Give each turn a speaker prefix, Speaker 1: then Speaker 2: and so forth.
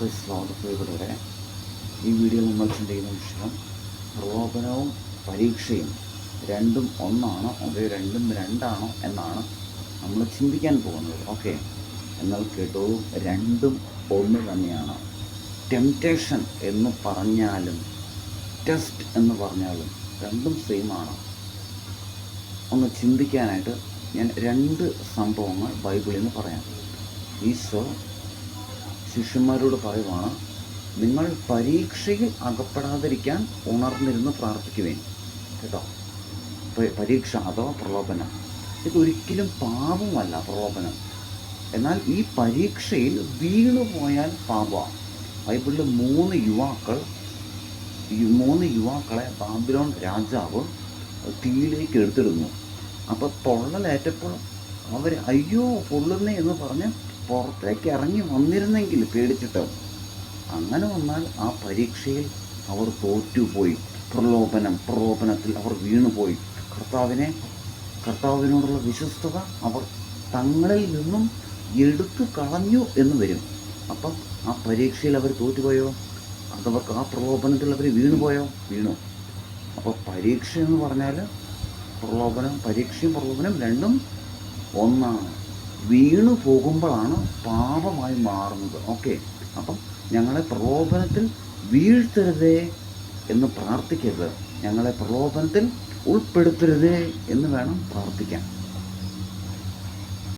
Speaker 1: പ്രിയപ്പെട്ടവരെ, ഈ വീഡിയോ നമ്മൾ ചിന്തിക്കുന്ന വിഷയം പ്രലോഭനവും പരീക്ഷയും രണ്ടും ഒന്നാണോ അതോ രണ്ടും രണ്ടാണോ എന്നാണ് നമ്മൾ ചിന്തിക്കാൻ പോകുന്നത്. ഓക്കെ, എന്നാൽ കേട്ടോ, രണ്ടും ഒന്ന് തന്നെയാണ്. ടെംപ്റ്റേഷൻ എന്ന് പറഞ്ഞാലും ടെസ്റ്റ് എന്ന് പറഞ്ഞാലും രണ്ടും സെയിമാണ്. ഒന്ന് ചിന്തിക്കാനായിട്ട് ഞാൻ രണ്ട് സംഭവങ്ങൾ ബൈബിളിൽ നിന്ന് പറയാം. ഈശോ ശിഷ്യന്മാരോട് പറയുവാണ്, നിങ്ങൾ പരീക്ഷയിൽ അകപ്പെടാതിരിക്കാൻ ഉണർന്നിരുന്ന് പ്രാർത്ഥിക്കുവേൻ. കേട്ടോ, പരീക്ഷ അഥവാ പ്രലോഭനം ഇതൊരിക്കലും പാപമല്ല. പ്രലോഭനം എന്നാൽ ഈ പരീക്ഷയിൽ വീണുപോയാൽ പാപമാണ്. ബൈബിളിൽ മൂന്ന് യുവാക്കളെ ബാബിലോൺ രാജാവ് തീയിലേക്ക് എടുത്തിടുന്നു. അപ്പോൾ പൊള്ളലേറ്റപ്പോൾ അവർ അയ്യോ പൊള്ളുന്നേ എന്ന് പറഞ്ഞ് പുറത്തേക്ക് ഇറങ്ങി വന്നിരുന്നെങ്കിൽ പേടിച്ചിട്ട്. അങ്ങനെ വന്നാൽ ആ പരീക്ഷയിൽ അവർ തോറ്റുപോയി. പ്രലോഭനത്തിൽ അവർ വീണുപോയി. കർത്താവിനോടുള്ള വിശ്വസ്തത അവർ തങ്ങളിൽ നിന്നും എടുത്തു കളഞ്ഞു എന്ന് വരും. അപ്പം ആ പരീക്ഷയിൽ അവർ തോറ്റുപോയോ? അതവർക്ക് ആ പ്രലോഭനത്തിൽ അവർ വീണു. അപ്പോൾ പരീക്ഷ എന്ന് പറഞ്ഞാൽ പരീക്ഷയും പ്രലോഭനം രണ്ടും ഒന്നാണ്. വീണു പോകുമ്പോഴാണ് പാപമായി മാറുന്നത്. ഓക്കെ, അപ്പം ഞങ്ങളെ പ്രലോഭനത്തിൽ വീഴ്ത്തരുതേ എന്ന് പ്രാർത്ഥിക്കരുത്, ഞങ്ങളെ പ്രലോഭനത്തിൽ ഉൾപ്പെടുത്തരുതേ എന്ന് വേണം പ്രാർത്ഥിക്കാൻ.